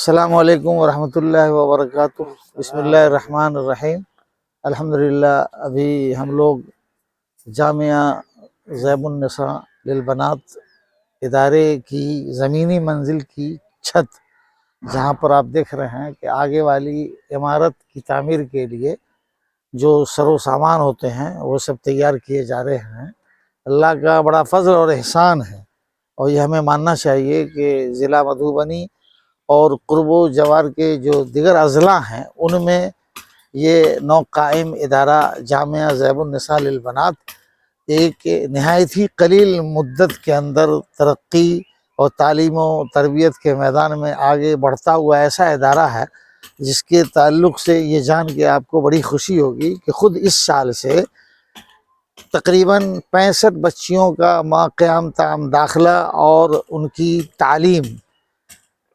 السلام علیکم ورحمۃ اللہ وبرکاتہ۔ بسم اللہ الرحمن الرحیم۔ الحمدللہ ابھی ہم لوگ جامعہ زیب النساء للبنات ادارے کی زمینی منزل کی چھت، جہاں پر آپ دیکھ رہے ہیں کہ آگے والی عمارت کی تعمیر کے لیے جو سر و سامان ہوتے ہیں وہ سب تیار کیے جا رہے ہیں۔ اللہ کا بڑا فضل اور احسان ہے، اور یہ ہمیں ماننا چاہیے کہ ضلع مدھوبنی اور قرب و جوار کے جو دیگر اضلاع ہیں ان میں یہ نو قائم ادارہ جامعہ زیب النساء للبنات ایک نہایت ہی قلیل مدت کے اندر ترقی اور تعلیم و تربیت کے میدان میں آگے بڑھتا ہوا ایسا ادارہ ہے، جس کے تعلق سے یہ جان کے آپ کو بڑی خوشی ہوگی کہ خود اس سال سے تقریباً 65 بچیوں کا ما قیام تام داخلہ اور ان کی تعلیم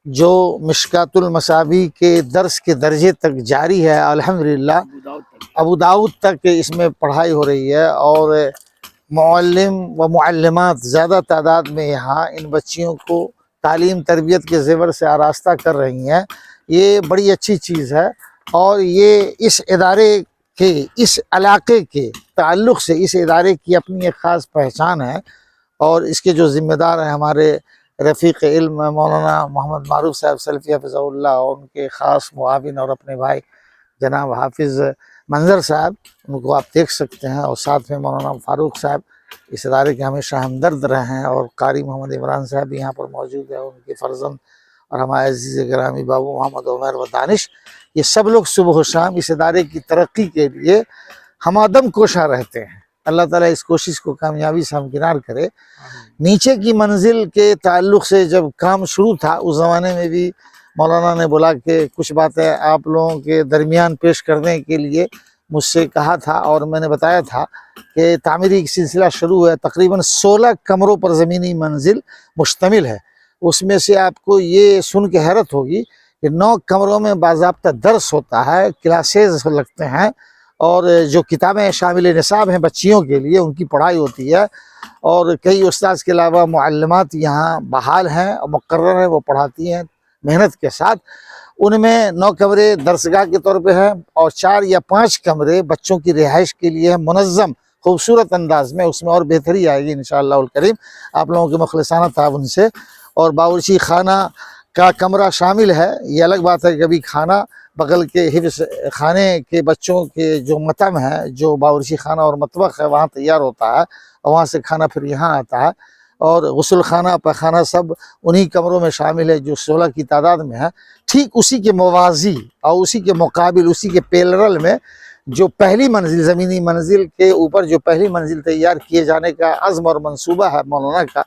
جو مشکات المصابیح کے درس کے درجے تک جاری ہے۔ الحمدللہ ابو داؤد تک اس میں پڑھائی ہو رہی ہے، اور معلم و معلمات زیادہ تعداد میں یہاں ان بچیوں کو تعلیم تربیت کے زیور سے آراستہ کر رہی ہیں۔ یہ بڑی اچھی چیز ہے، اور یہ اس ادارے کے اس علاقے کے تعلق سے اس ادارے کی اپنی ایک خاص پہچان ہے، اور اس کے جو ذمہ دار ہیں ہمارے رفیق علم مولانا محمد معروف صاحب سلفی حفظہ اللہ، اور ان کے خاص معاون اور اپنے بھائی جناب حافظ منظر صاحب، ان کو آپ دیکھ سکتے ہیں، اور ساتھ میں مولانا فاروق صاحب اس ادارے کے ہمیشہ ہمدرد رہے ہیں، اور قاری محمد عمران صاحب بھی یہاں پر موجود ہیں، ان کے فرزند اور ہمارے عزیز گرامی بابو محمد عمر و دانش۔ یہ سب لوگ صبح و شام اس ادارے کی ترقی کے لیے ہمادم کوشاں رہتے ہیں۔ اللہ تعالیٰ اس کوشش کو کامیابی سے ہمکنار کرے۔ نیچے کی منزل کے تعلق سے جب کام شروع تھا اس زمانے میں بھی مولانا نے بولا کہ کچھ باتیں آپ لوگوں کے درمیان پیش کرنے کے لیے مجھ سے کہا تھا، اور میں نے بتایا تھا کہ تعمیری سلسلہ شروع ہے، تقریباً 16 کمروں پر زمینی منزل مشتمل ہے۔ اس میں سے آپ کو یہ سن کے حیرت ہوگی کہ 9 کمروں میں باضابطہ درس ہوتا ہے، کلاسز لگتے ہیں، اور جو کتابیں شامل نصاب ہیں بچیوں کے لیے ان کی پڑھائی ہوتی ہے، اور کئی استاذ کے علاوہ معلمات یہاں بحال ہیں اور مقرر ہیں، وہ پڑھاتی ہیں محنت کے ساتھ۔ ان میں 9 کمرے درسگاہ کے طور پہ ہیں، اور 4 یا 5 کمرے بچوں کی رہائش کے لیے ہیں، منظم خوبصورت انداز میں۔ اس میں اور بہتری آئے گی انشاءاللہ الکریم آپ لوگوں کے مخلصانہ تعاون سے۔ اور باورچی خانہ کا کمرہ شامل ہے۔ یہ الگ بات ہے کہ کبھی کھانا بغل کے حفظ خانے کے بچوں کے جو متم ہے، جو باورچی خانہ اور مطبخ ہے، وہاں تیار ہوتا ہے، اور وہاں سے کھانا پھر یہاں آتا ہے، اور غسل خانہ پخانہ سب انہی کمروں میں شامل ہے جو 16 کی تعداد میں ہے۔ ٹھیک اسی کے موازی اور اسی کے مقابل، اسی کے پیرلل میں جو پہلی منزل زمینی منزل کے اوپر جو پہلی منزل تیار کیے جانے کا عزم اور منصوبہ ہے مولانا کا،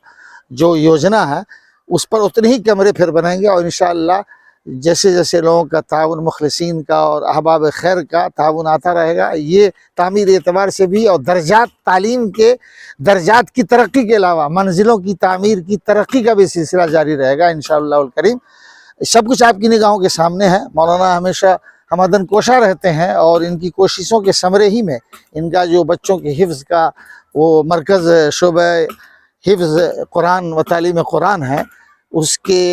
جو یوجنا ہے، اس پر اتنے ہی کمرے پھر بنائیں گے، اور انشاءاللہ جیسے جیسے لوگوں کا تعاون، مخلصین کا اور احباب خیر کا تعاون آتا رہے گا، یہ تعمیر اعتبار سے بھی اور درجات تعلیم کے درجات کی ترقی کے علاوہ منزلوں کی تعمیر کی ترقی کا بھی سلسلہ جاری رہے گا انشاءاللہ الکریم۔ سب کچھ آپ کی نگاہوں کے سامنے ہے۔ مولانا ہمیشہ ہمدن کوشاں رہتے ہیں، اور ان کی کوششوں کے ثمرے ہی میں ان کا جو بچوں کے حفظ کا وہ مرکز شعبہ حفظ قرآن و تعلیم قرآن ہے، اس کے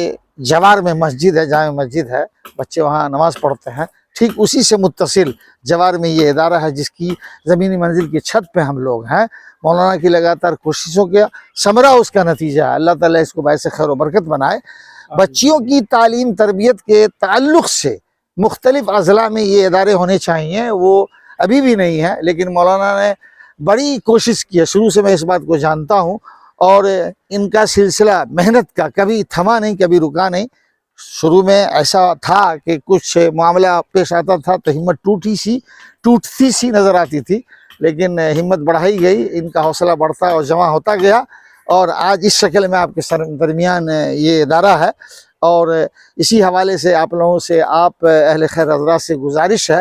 جوار میں مسجد ہے، جامع مسجد ہے، بچے وہاں نماز پڑھتے ہیں۔ ٹھیک اسی سے متصل جوار میں یہ ادارہ ہے، جس کی زمینی منزل کی چھت پہ ہم لوگ ہیں۔ مولانا کی لگاتار کوششوں کا ثمرہ اس کا نتیجہ ہے۔ اللہ تعالیٰ اس کو باعث خیر و برکت بنائے۔ بچیوں کی تعلیم تربیت کے تعلق سے مختلف اضلاع میں یہ ادارے ہونے چاہیے، وہ ابھی بھی نہیں ہے، لیکن مولانا نے بڑی کوشش کی ہے، شروع سے میں اس بات کو جانتا ہوں، اور ان کا سلسلہ محنت کا کبھی تھما نہیں، کبھی رکا نہیں۔ شروع میں ایسا تھا کہ کچھ معاملہ پیش آتا تھا تو ہمت ٹوٹتی سی نظر آتی تھی، لیکن ہمت بڑھائی گئی، ان کا حوصلہ بڑھتا اور جمع ہوتا گیا، اور آج اس شکل میں آپ کے درمیان یہ ادارہ ہے۔ اور اسی حوالے سے آپ لوگوں سے، آپ اہل خیر حضرات سے گزارش ہے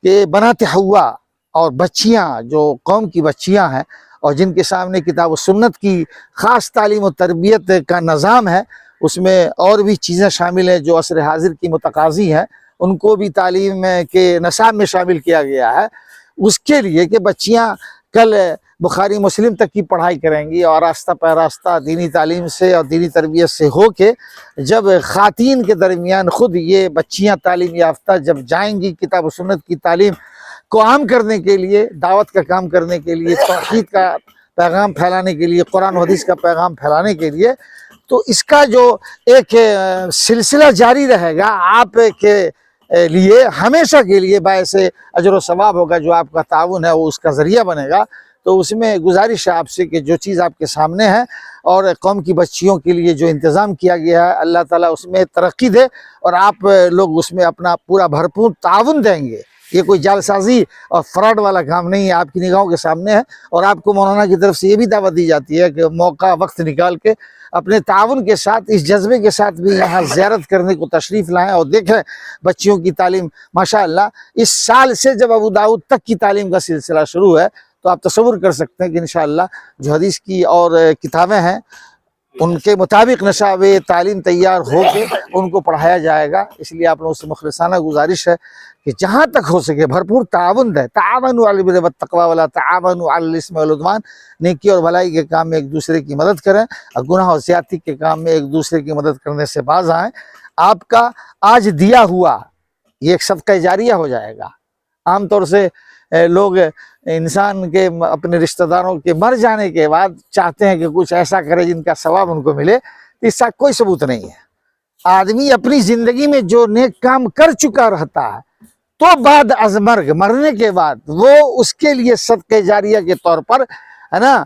کہ بنات حوا اور بچیاں جو قوم کی بچیاں ہیں، اور جن کے سامنے کتاب و سنت کی خاص تعلیم و تربیت کا نظام ہے، اس میں اور بھی چیزیں شامل ہیں جو عصر حاضر کی متقاضی ہیں، ان کو بھی تعلیم کے نصاب میں شامل کیا گیا ہے، اس کے لیے کہ بچیاں کل بخاری مسلم تک کی پڑھائی کریں گی اور راستہ پہ راستہ دینی تعلیم سے اور دینی تربیت سے ہو کے جب خواتین کے درمیان خود یہ بچیاں تعلیم یافتہ جب جائیں گی کتاب و سنت کی تعلیم کو عام کرنے کے لیے، دعوت کا کام کرنے کے لیے، توحید کا پیغام پھیلانے کے لیے، قرآن و حدیث کا پیغام پھیلانے کے لیے، تو اس کا جو ایک سلسلہ جاری رہے گا آپ کے لیے ہمیشہ کے لیے باعث اجر و ثواب ہوگا، جو آپ کا تعاون ہے وہ اس کا ذریعہ بنے گا۔ تو اس میں گزارش ہے آپ سے کہ جو چیز آپ کے سامنے ہے اور قوم کی بچیوں کے لیے جو انتظام کیا گیا ہے، اللہ تعالیٰ اس میں ترقی دے اور آپ لوگ اس میں اپنا پورا بھرپور تعاون دیں گے۔ یہ کوئی جعل سازی اور فراڈ والا کام نہیں ہے، آپ کی نگاہوں کے سامنے ہے، اور آپ کو مولانا کی طرف سے یہ بھی دعوت دی جاتی ہے کہ موقع وقت نکال کے اپنے تعاون کے ساتھ، اس جذبے کے ساتھ بھی یہاں زیارت کرنے کو تشریف لائیں اور دیکھیں بچیوں کی تعلیم۔ ماشاءاللہ اس سال سے جب ابو داؤد تک کی تعلیم کا سلسلہ شروع ہے تو آپ تصور کر سکتے ہیں کہ انشاءاللہ جو حدیث کی اور کتابیں ہیں ان کے مطابق نصاب تعلیم تیار ہو کے ان کو پڑھایا جائے گا۔ اس لیے آپ لوگوں سے مخلصانہ گزارش ہے کہ جہاں تک ہو سکے بھرپور تعاون دیں۔ تعاونوا علی البر والتقوی ولا تعاونوا علی الاثم والعدوان، نیکی اور بھلائی کے کام میں ایک دوسرے کی مدد کریں اور گناہ اور زیادتی کے کام میں ایک دوسرے کی مدد کرنے سے باز آئیں۔ آپ کا آج دیا ہوا یہ ایک صدقہ جاریہ ہو جائے گا۔ عام طور سے لوگ انسان کے اپنے رشتہ داروں کے مر جانے کے بعد چاہتے ہیں کہ کچھ ایسا کرے جن کا ثواب ان کو ملے، اس کا کوئی ثبوت نہیں ہے۔ آدمی اپنی زندگی میں جو نیک کام کر چکا رہتا ہے تو بعد از مرگ، مرنے کے بعد وہ اس کے لیے صدقہ جاریہ کے طور پر ہے نا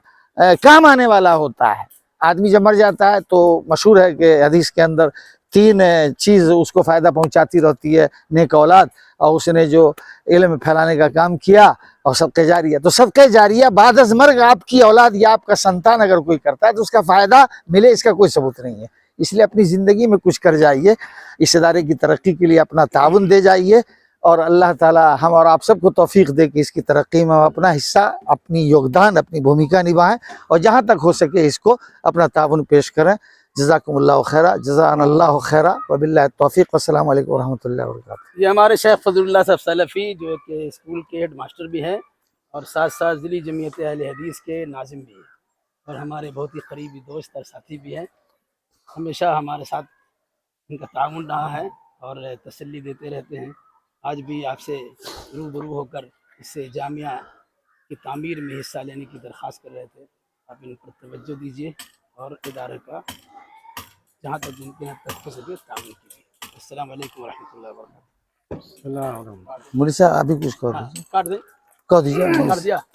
کام آنے والا ہوتا ہے۔ آدمی جب مر جاتا ہے تو مشہور ہے کہ حدیث کے اندر 3 چیز اس کو فائدہ پہنچاتی رہتی ہے، نیک اولاد، اور اس نے جو علم پھیلانے کا کام کیا، اور صدقہ جاریہ۔ تو صدقہ جاریہ بعد از مرگ آپ کی اولاد یا آپ کا سنتان اگر کوئی کرتا ہے تو اس کا فائدہ ملے، اس کا کوئی ثبوت نہیں ہے۔ اس لیے اپنی زندگی میں کچھ کر جائیے، اس ادارے کی ترقی کے لیے اپنا تعاون دے جائیے، اور اللہ تعالی ہم اور آپ سب کو توفیق دے کہ اس کی ترقی میں ہم اپنا حصہ، اپنی یوگدان، اپنی بھومکا نبھائیں، اور جہاں تک ہو سکے اس کو اپنا تعاون پیش کریں۔ جزاکم اللہ خیرہ، جزانا اللہ خیرہ، وباللہ التوفیق، والسلام علیکم ورحمۃ اللہ وبرکاتہ۔ یہ ہمارے شیخ فضل اللہ صاحب سلفی جو کہ اسکول کے ہیڈ ماسٹر بھی ہیں اور ساتھ ساتھ ضلعی جمعیت اہل حدیث کے ناظم بھی ہیں، اور ہمارے بہت ہی قریبی دوست اور ساتھی بھی ہیں۔ ہمیشہ ہمارے ساتھ ان کا تعاون رہا ہے اور تسلی دیتے رہتے ہیں۔ آج بھی آپ سے روبرو ہو کر اس سے جامعہ کی تعمیر میں حصہ لینے کی درخواست کر رہے تھے۔ آپ ان پر توجہ دیجیے اور ادارے کا جہاں تک ممکن ہے تک ہو سکے تعاون کیجیے۔ السلام علیکم ورحمۃ اللہ وبرکاتہ۔ مولوی صاحب ابھی کچھ کہہ دیجیے، کاٹ دیں، کہہ دیجیے۔ کاٹ دیا۔